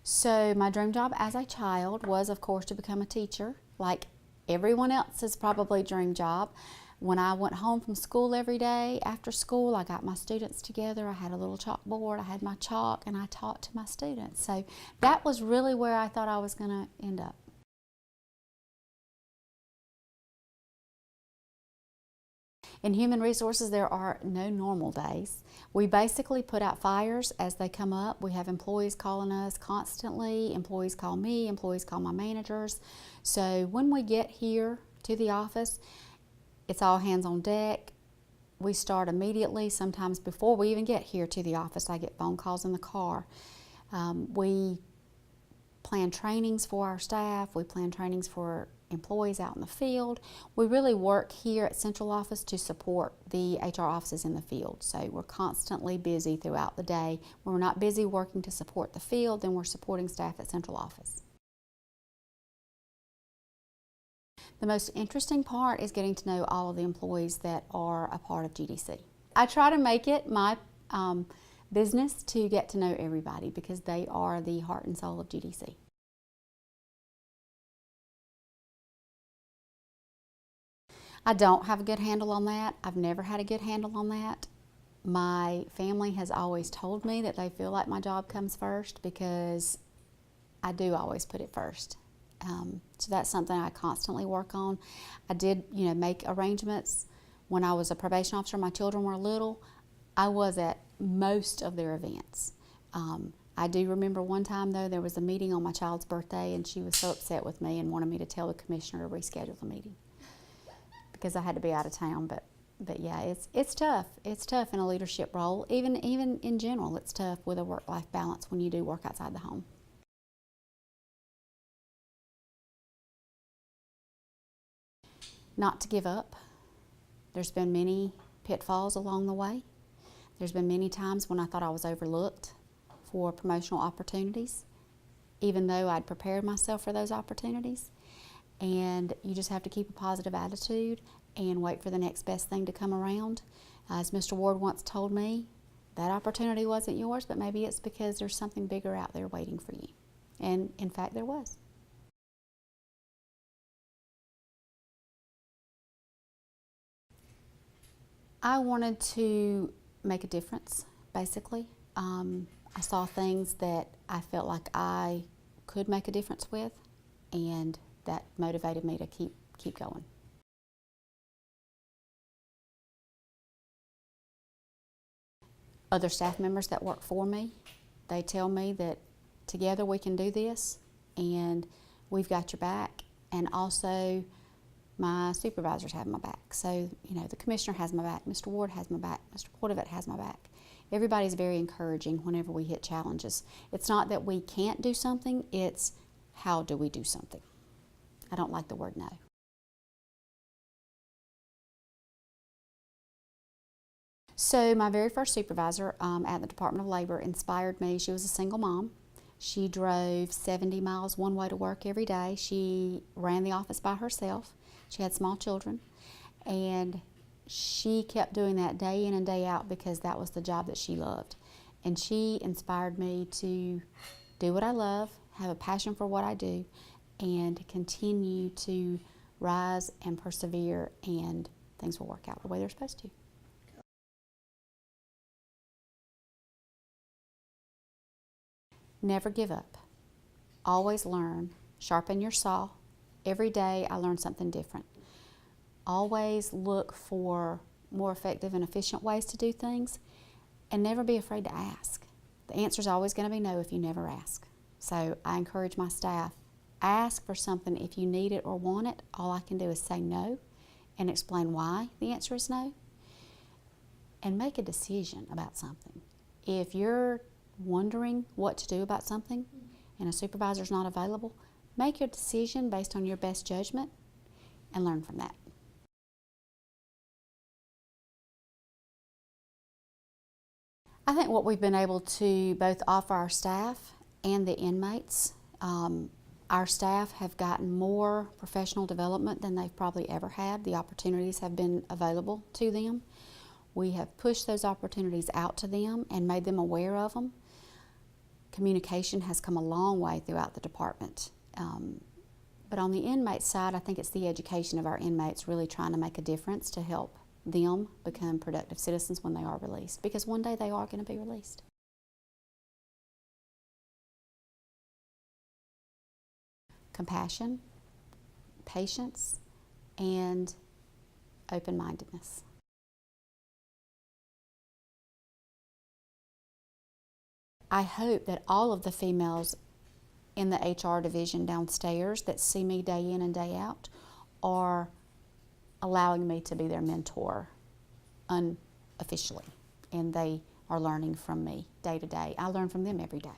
So my dream job as a child was, of course, to become a teacher, like everyone else's probably dream job. When I went home from school every day after school, I got my students together. I had a little chalkboard, I had my chalk, and I taught to my students. So that was really where I thought I was going to end up. In human resources, there are no normal days. We basically put out fires as they come up. We have employees calling us constantly. Employees call me, employees call my managers. So when we get here to the office, it's all hands on deck. We start immediately. Sometimes before we even get here to the office, I get phone calls in the car. We plan trainings for our staff. We plan trainings for employees out in the field. We really work here at Central Office to support the HR offices in the field. So we're constantly busy throughout the day. When we're not busy working to support the field, then we're supporting staff at Central Office. The most interesting part is getting to know all of the employees that are a part of GDC. I try to make it my business to get to know everybody because they are the heart and soul of GDC. I don't have a good handle on that. I've never had a good handle on that. My family has always told me that they feel like my job comes first because I do always put it first. So that's something I constantly work on. I did, make arrangements when I was a probation officer. My children were little. I was at most of their events. I do remember one time though there was a meeting on my child's birthday, and she was so upset with me and wanted me to tell the commissioner to reschedule the meeting because I had to be out of town. But yeah, it's tough. It's tough in a leadership role. Even in general, it's tough with a work-life balance when you do work outside the home. Not to give up. There's been many pitfalls along the way. There's been many times when I thought I was overlooked for promotional opportunities, even though I'd prepared myself for those opportunities. And you just have to keep a positive attitude and wait for the next best thing to come around. As Mr. Ward once told me, that opportunity wasn't yours, but maybe it's because there's something bigger out there waiting for you. And in fact, there was. I wanted to make a difference, basically. I saw things that I felt like I could make a difference with, and that motivated me to keep going. Other staff members that work for me, they tell me that together we can do this, and we've got your back. And also, my supervisors have my back. So, the commissioner has my back, Mr. Ward has my back, Mr. Portavett has my back. Everybody's very encouraging whenever we hit challenges. It's not that we can't do something, it's how do we do something. I don't like the word no. So my very first supervisor at the Department of Labor inspired me. She was a single mom. She drove 70 miles one way to work every day. She ran the office by herself. She had small children, and she kept doing that day in and day out because that was the job that she loved. And she inspired me to do what I love, have a passion for what I do, and continue to rise and persevere, and things will work out the way they're supposed to. Never give up. Always learn. Sharpen your saw. Every day I learn something different. Always look for more effective and efficient ways to do things, and never be afraid to ask. The answer is always going to be no if you never ask. So I encourage my staff, ask for something if you need it or want it. All I can do is say no and explain why the answer is no, and make a decision about something. If you're wondering what to do about something and a supervisor's not available, make your decision based on your best judgment and learn from that. I think what we've been able to both offer our staff and the inmates, our staff have gotten more professional development than they've probably ever had. The opportunities have been available to them. We have pushed those opportunities out to them and made them aware of them. communication has come a long way throughout the department. But on the inmate side, I think it's the education of our inmates really trying to make a difference to help them become productive citizens when they are released, because one day they are going to be released. Compassion, patience, and open-mindedness. I hope that all of the females in the HR division downstairs that see me day in and day out are allowing me to be their mentor unofficially, and they are learning from me day to day. I learn from them every day.